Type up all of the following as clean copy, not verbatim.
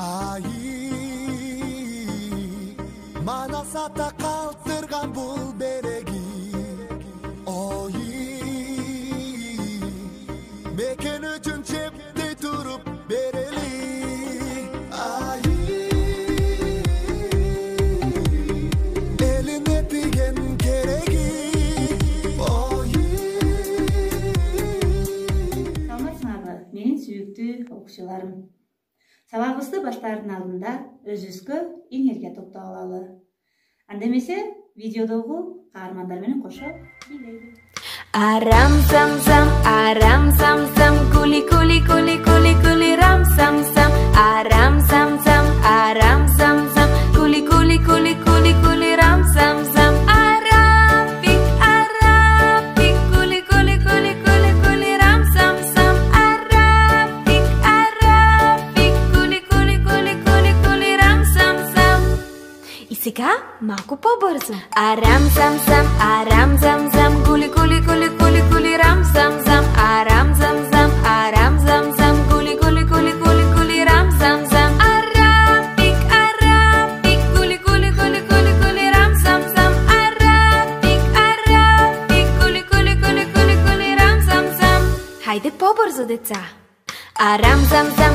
Ай, манасата калтырган бул береги. Ой, мекен үчүн чепте туруп берели. Ай, элине тиген кереги. Ой. Саламатсыңарбы, менин сүйүктүү окуучуларым. Сабагыбызды баштаардын алдында өзүбүзгө энергия топтоп алалы. Анда эмесе видеодогу каармандар менен кошо бийлейли. Арам сам сам, кули кули кули кули кули рам сам сам. Арам сам сам, кули кули кули кули кули рам сам сам. Арам пик, кули кули кули кули кули рам сам сам. Арам пик, кули кули кули кули кули рам сам сам. И сега малко по-бързо. Арам сам сам, кули кули кули кули кули рам сам сам. Арам сам сам, кули кули кули кули кули рам сам сам. Арам пик, кули кули кули кули кули рам сам сам. Арам пик, кули кули кули кули кули рам сам сам. Хайде по-бързо, деца. Арам сам сам,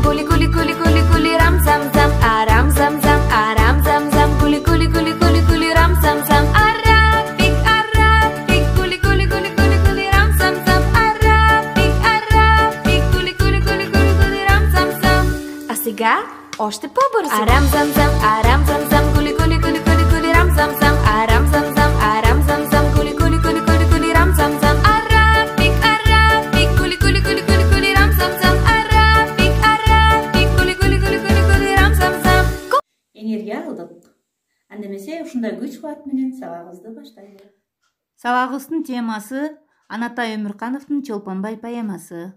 кули кули кули кули кули рам сам сам. Арам сам сам, кули кули кули кули кули рам сам сам. Арам пик, кули кули кули кули кули рам сам сам. Арам пик, кули кули кули кули кули рам сам сам. А сега още по-бързо. Арам сам сам, кули кули кули кули кули рам сам сам. Арам сам сам, кули кули кули кули кули рам сам сам. Арам пик, кули кули кули кули кули рам сам сам. Арам пик, кули кули кули кули кули рам сам сам. Энергия алдык. Анда эмесе ушундай күч кубат менен сабагыбызды баштайлы. Сабагыбыздын темасы Анатай Өмүркановдун Чолпонбай поэмасы.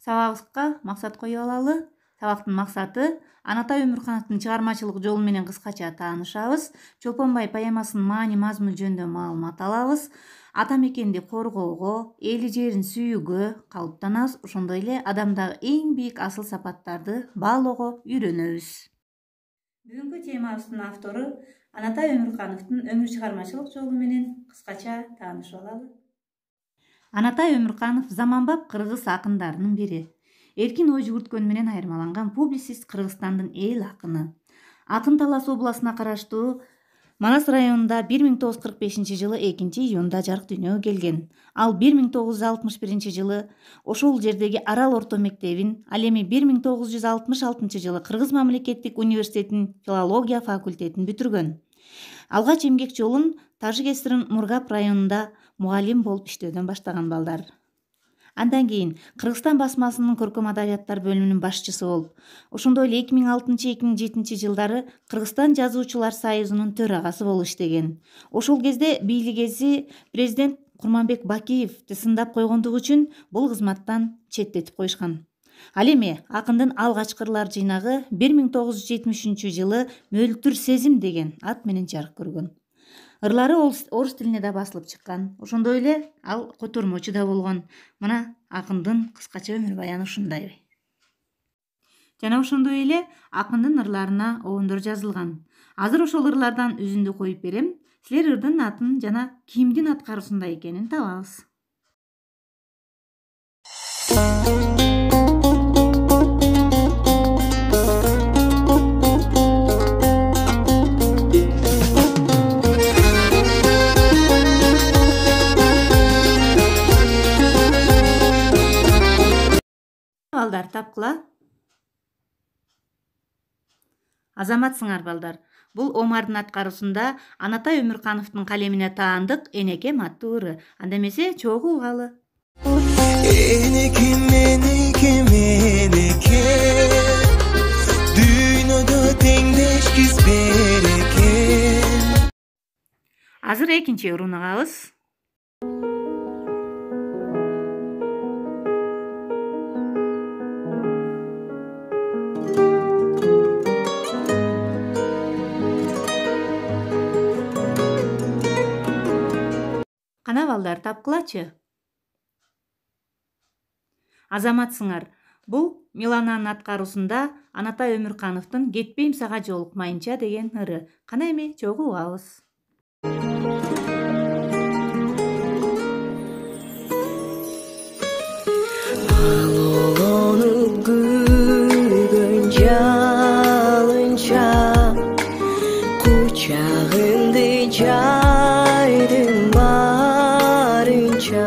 Сабагыбызга максат коюп алалы. Сабактын максаты Анатай Өмүркановдун чыгармачылык жолу менен кыскача таанышабыз. Чолпонбай поэмасынын маани мазмуну жөнүндө маалымат алабыз. Ата мекенди коргоого, эли жерин сүйүүгө калыптанабыз. Ошондой эле адамдагы эң бийик асыл сапаттарды баалоого үйрөнөбүз. Бүгүнкү темабыздын автору Анатай Өмүркановдун өмүр чыгармачылык жолу менен кыскача таанышып алалы. Анатай Өмүрканов заманбап кыргыз акындарынын бири. Эркин ой жүгүрткөн менен айырмаланган публицист Кыргызстандын эл акыны. Атын Талас областына караштуу Манас районунда 1945 жылы 2-июнда жарык дүйнөгө келген. Ал 1961 жылы ошол жердеги Арал орто мектебин, ал эми 1966 жылы Кыргыз мамлекеттик университетинин филология факультетин бүтүргөн. Алгач эмгек жолун Тажик-ССРнын Мургап районунда мугалим болуп иштөөдөн баштаган балдар. Андан кийин Кыргызстан басмасынын көркөм адабияттар бөлүмүнүн башчысы болуп, ошондой эле 2006-2007 жылдары Кыргызстан жазуучулар союзунун төрагасы болуп иштеген. Ошол кезде бийлик эзи президент Курманбек Бакиевди сындап койгондугу үчүн бул кызматтан четтетип коюшкан. Ал эми акындын алгачкы ырлар жыйнагы 1973 жылы Мөлтүр сезим деген ат менен жарык көргөн. Ырлары орус тилине да басылып чыккан. Ошондой эле ал котормочу да болгон. Мына акындын кыскача өмүр баяны ушундай. Жана ошондой эле акындын ырларына обондор жазылган. Азыр ошол ырлардан үзүндү коюп берем. Силер ырдын атын жана кимдин аткаруусунда экенин табабыз. Балдар тапкыла. Азаматсыңар балдар. Бул Омардын аткаруусунда Анатай Өмүркановдун калемине таандык Энекем аттуу ыры. Анда эмесе чогуу угалы. Энекем, энекем, энекем, дүйнөдө теңдеш киз берекен. Азыр экинчи ырын угабыз. Кана балдар тапкылачы. Азаматсыңар. Бул Милананын аткаруусунда Анатай Өмүркановдун «Кетпейм сага жолукмайынча» деген ыры. Кана эми чогуу угабыз. Алынып күгөн жалынча кучагыңды жайдың барынча.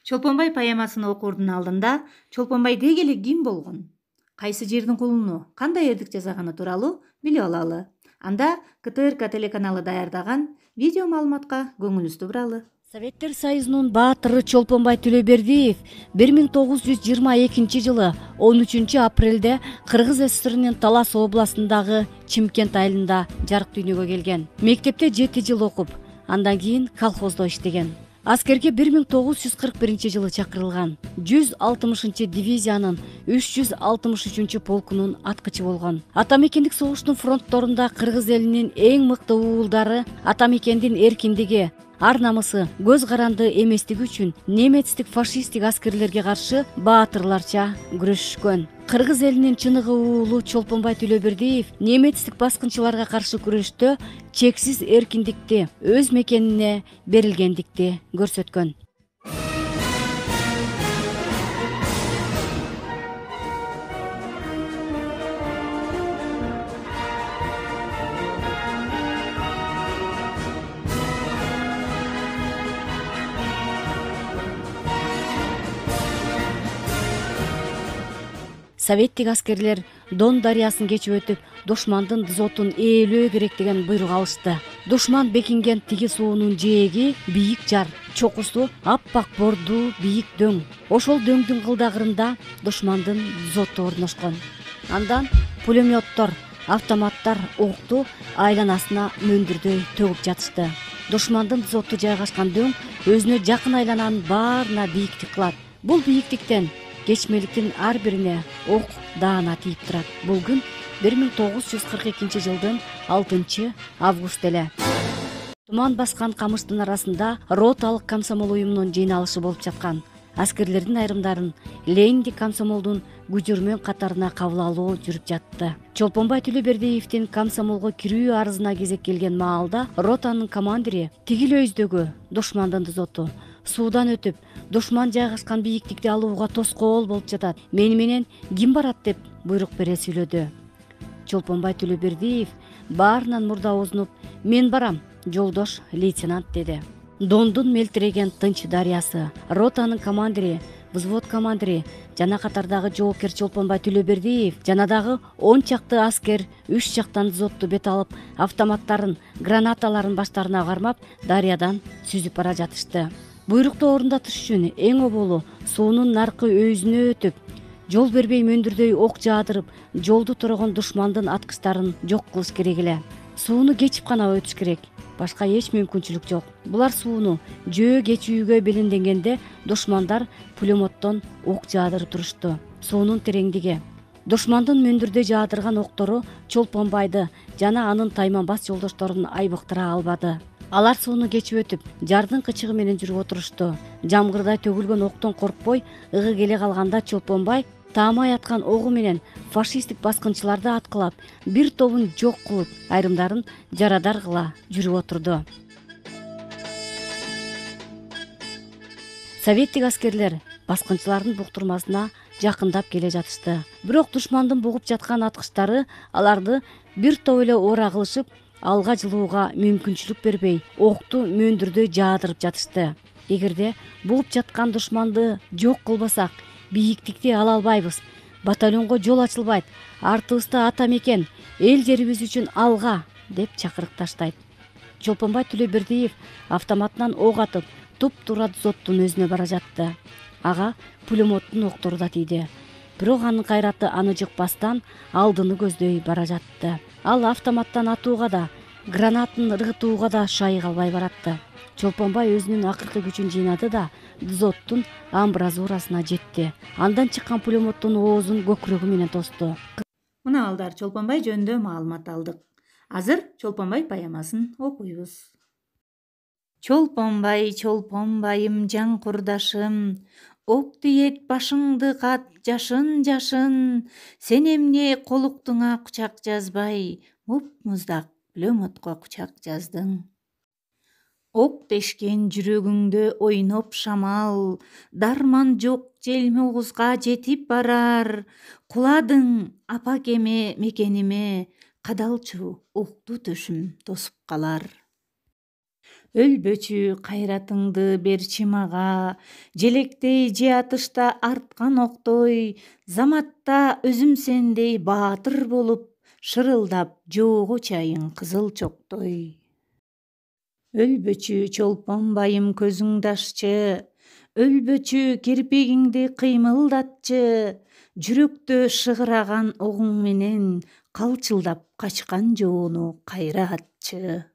Чолпонбай поэмасын окуурдун алдында Чолпонбай деги эле ким болгон, кайсы жердин кулуну, кандай эрдик жасаганы тууралуу билип алалы. Анда КТРК телеканалы даярдаган видео маалыматка көңүлүңүздү буралы. Советтер Союзунун баатыры Чолпонбай Төлөбердиев 1922 жылы 13 апрелде Кыргыз СССРинин Талас областындагы Чимкент айылында жарык дүйнөгө келген. Мектепте 7 жыл окуп, андан кийин колхоздо иштеген. Аскерге 1941 жылы чакырылган. 160 дивизиянын 363 полкунун аткычы болгон. Атамекендик согуштун фронтторунда кыргыз элинин эң мыкты уулдары атамекендин эркиндиги, ар намысы, көз каранды эместиги үчүн немецтик фашисттик аскерлерге каршы баатырларча күрөшүшкөн. Кыргыз элинин чыныгы уулу Чолпонбай Төлөбердиев немецтик баскынчыларга каршы күрөштө чексиз эркиндикти, өз мекенине берилгендикти көрсөткөн. Советтик аскерлер Дон дарыясын кечип өтүп, душмандын дзотун ээлөө керек деген буйрук алышты. Душман бекинген тиги суунун жээги бийик жар, чокусу аппак бордуу бийик дөң. Ошол дөңдүн кылдагырында душмандын дзоту орношкон. Андан пулеметтор, автоматтар окту айланасына мөндүрдөй төгүп жатышты. Душмандын дзоту жайгашкан дөң өзүнө жакын айлананын баарына бийиктик кылат. Бул бийиктиктен кечмеликтин ар бирине ок даана тийип турат. Бул күн 1942 жылдын 6 август эле. Туман баскан камыштын арасында роталык комсомол уюмунун жыйналышы болуп жаткан. Аскерлердин айрымдарын Лениндик комсомолдун күжөрмөн катарына кабыл алуу жүрүп жатты. Чолпонбай Төлөбердиевдин комсомолго кирүү арызына кезек келген маалда ротанын командири тигилөөздөгү душмандын дзоту суудан өтүп, душман жайгашкан бийиктикти алууга тоскоол болуп жатат. Мени менен ким барат деп буйрук бере сүйлөдү. Чолпонбай Төлөбердиев баарынан мурда оозунуп, мен барам, жолдош лейтенант деди. Дондун мелтиреген тынч дарыясы, ротанын командири, взвод командири жана катардагы жоопкер Чолпонбай Төлөбердиев жана дагы 10 чакты аскер 3 жактан дзотту бет алып, автоматтарын, гранаталарын баштарына кармап, дарыядан сүзүп бара жатышты. Буйрукту орундатыш үчүн эң оболу суунун наркы өзүнө өтүп, жол бербей мөндүрдөй ок жаадырып, жолду турган душмандын аткычтарын жок кылыш керек эле. Сууну кечип гана өтүш керек. Башка эч мүмкүнчүлүк жок. Булар сууну жөө кечүүгө белинденгенде душмандар пулеметтон ок жаадырып турушту. Суунун тереңдиги, душмандын мөндүрдө жаадырган октору Чолпонбайды жана анын тайманбас жолдошторун айбыктыра албады. Алар сууну кечип өтүп, жардын кычыгы менен жүрүп отурушту. Жамгырдай төгүлгөн октон коркпой, ыгы келе калганда Чолпонбай таамай аткан огу менен фашисттик баскынчыларды аткылап, бир тобун жок кылып, айрымдарын жарадар кыла жүрүп отурду. Советтик аскерлер баскынчылардын буктурмасына жакындап келе жатышты. Бирок душмандын бугуп жаткан аткычтары аларды бир топ эле ора кылышып, алга жылууга мүмкүнчүлүк бербей, окту мөндүрдөй жаадырып жатышты. Эгерде бугуп жаткан душманды жок кылбасак, бийиктикти ала албайбыз. Батальонго жол ачылбайт. Артыбызда ата мекен, эл жерибиз үчүн алга деп чакырык таштайт. Чолпонбай Төлөбердиев автоматынан ок атып, туп-туура дзоттун өзүнө бара жатты. Ага пулеметтин октору да тийди. Бирок анын кайраты аны жыкпастан алдыны көздөй бара жатты. Ал автоматтан атууга да, гранатын ыргытууга да шайы калбай баратты. Чолпонбай өзүнүн акыркы күчүн жыйнады да дзоттун амбразурасына жетти. Андан чыккан пулеметтин оозун көкүрөгү менен тосту. Мына балдар, Чолпонбай жөнүндө маалымат алдык. Азыр Чолпонбай поэмасын окуйбуз. Чолпонбай, чолпонбайым, жан курдашым, ок тиет башыңды кат жашын жашын, сен эмне колуктуңа кучак жазбай, муп-муздак плёмотко кучак жаздың. Ок тешкен жүрөгүңдө ойноп шамал, дарман жок желмогузга жетип барар, куладың апа кеме мекениме, кадалчу укту төшүм тосуп калар. Өлбөчү кайратыңды берчи мага, желектей же атышта арткан октой, заматта өзүм сендей баатыр болуп, шырылдап жоого чайың кызыл чоктой. Өлбөчү чолпон байым көзүңдү аччы, өлбөчү кирпигиңди кыймылдатчы, жүрөктө шыгыраган огуң менен, калчылдап качкан жоону кайра атчы.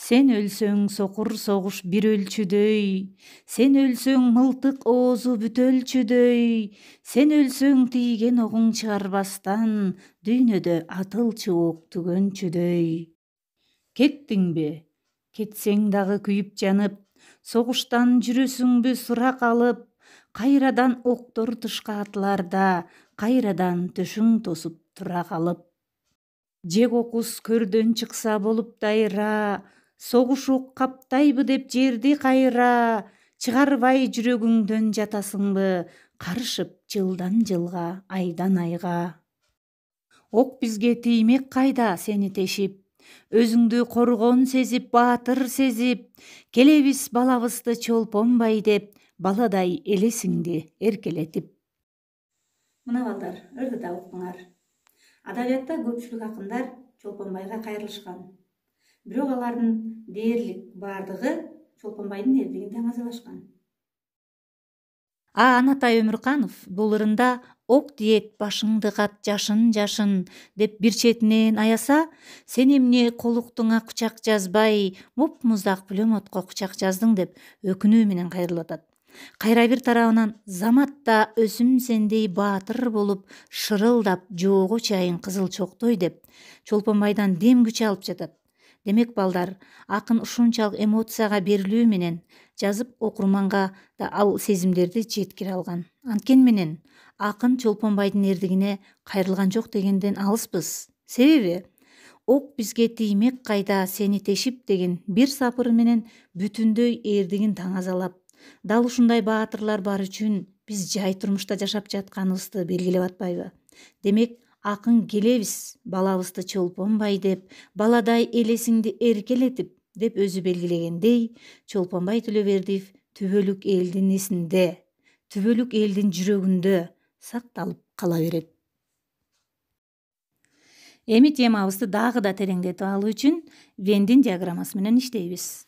Сен өлсөң сокур согуш бир өлчүдөй, сен өлсөң мылтык оозу бүтөлчүдөй, сен өлсөң тийген огуң чыгарбастан, дүйнөдө атылчу ок түгөнчүдөй. Кеттиңби? Кетсең дагы күйүп жанып, согуштан жүрөсүңбү сурак алып, кайрадан октор тышка атыларда, кайрадан төшүң тосуп тура калып. Же кокус көрдөн чыкса болуп дайра, согуш ок каптайбы деп жерди кайра, чыгарбай жүрөгүңдөн жатасыңбы, карышып жылдан жылга, айдан айга. Ок бизге тиймек кайда сени тешип, өзүңдү коргон сезип, баатыр сезип, келебиз балабызды чолпонбай деп, баладай элесиңди эркелетип. Мына балдар, ырды да уктуңар. Адабиятта көпчүлүк акындар Чолпонбайга кайрылышкан. Бирок алардын дээрлик бардыгы Чолпонбайдын эрдигин таңазалашкан. Анатай Өмүрканов бул ырында ок тиет башыңды кат жашын жашын деп бир четинен аяса, сен эмне колуктуңа кучак жазбай, муп-муздак плёмотко кучак жаздың деп өкүнүү менен кайрылып атат. Кайра бир тарабынан заматта өзүм сендей баатыр болуп, шырылдап жоого чайың кызыл чоктой деп Чолпонбайдан дем күч алып жатат. Демек балдар, акын ушунчалык эмоцияга берилүү менен жазып окурманга да ал сезимдерди жеткире алган. Анткени менен акын Чолпонбайдын эрдигине кайрылган жок дегенден алыспыз. Себеби ок бизге тиймек кайда сени тешип деген бир сапыры менен бүтүндөй эрдигин таңазалап, дал ушундай баатырлар бар үчүн биз жай турмушта жашап жатканыбызды белгилеп атпайбы? Демек акын келебиз балабызды чолпонбай деп, баладай элесиңди эркелетип деп өзү белгилегендей, Чолпонбай Төлөбердиев түбөлүк элдин эсинде, түбөлүк элдин жүрөгүндө сакталып кала берет. Эми темабызды дагы да тереңдетип алуу үчүн Вендин диаграммасы менен иштейбиз.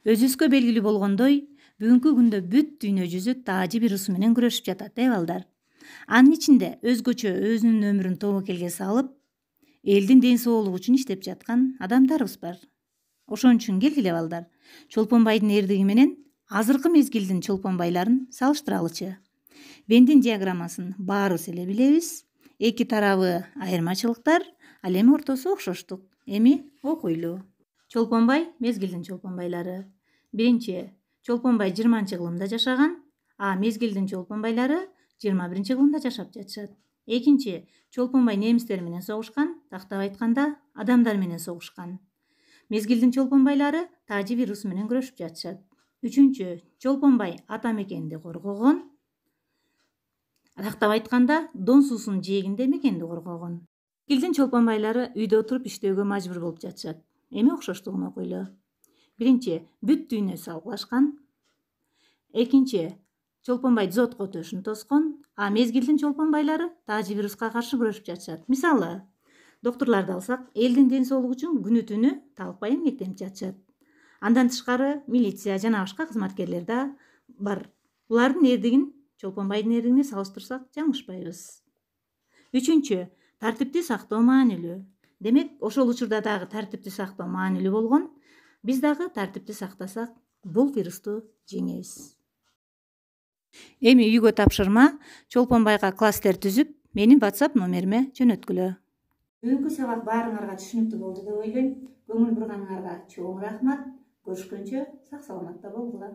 Өзүбүзгө белгилүү болгондой, бүгүнкү күндө бүт дүйнө жүзү таажы вирусу менен күрөшүп жатат, балдар. Анын ичинде өзгөчө өзүнүн өмүрүн тобокелге салып, элдин ден соолугу үчүн иштеп жаткан адамдарыбыз бар. Ошон үчүн келгиле балдар, Чолпонбайдын эрдиги менен азыркы мезгилдин чолпонбайларын салыштыралычы. Вендин диаграммасын баарыбыз эле билебиз. Эки тарабы айырмачылыктар, ал эми ортосу окшоштук. Эми окуйлу. Чолпонбай мезгилдин чолпонбайлары. Биринчи, Чолпонбай 20-кылымда жашаган, а мезгилдин чолпонбайлары 21-кылымда жашап жатышат. Экинчи, Чолпонбай немистер менен согушкан, тактап айтканда адамдар менен согушкан. Мезгилдин чолпонбайлары таажы вирусу менен күрөшүп жатышат. Үчүнчү, Чолпонбай ата мекенди коргогон, тактап айтканда Дон суусунун жээгинде мекенди коргогон. Мезгилдин чолпонбайлары үйдө отуруп иштөөгө мажбур болуп жатышат. Эми окшоштугун окуйлу. Биринчи, бүт дүйнө салгылашкан. Экинчи, Чолпонбай дзотко төшүн тоскон, а мезгилдин чолпонбайлары таажы вируска каршы күрөшүп жатышат. Мисалы, доктурларды алсак, элдин ден соолугу үчүн күнү түнү талыкпай эмгектенип жатышат. Андан тышкары милиция жана башка кызматкерлер да бар. Булардын эрдигин Чолпонбайдын эрдигине салыштырсак жаңылышпайбыз. Үчүнчү, тартипти сактоо маанилүү. Демек, ошол учурда дагы тартипти сактоо маанилүү болгон. Биз дагы тартипти сактасак, бул вирусту жеңебиз. Эми үйгө тапшырма Чолпонбайга класстер түзүп, менин WhatsApp номериме жөнөткүлө. Бүгүнкү сабак баарыңарга түшүнүктүү болду деп ойлойм. Көңүл бурганыңарга чоң рахмат. Көрүшкөнчө сак саламатта болгула.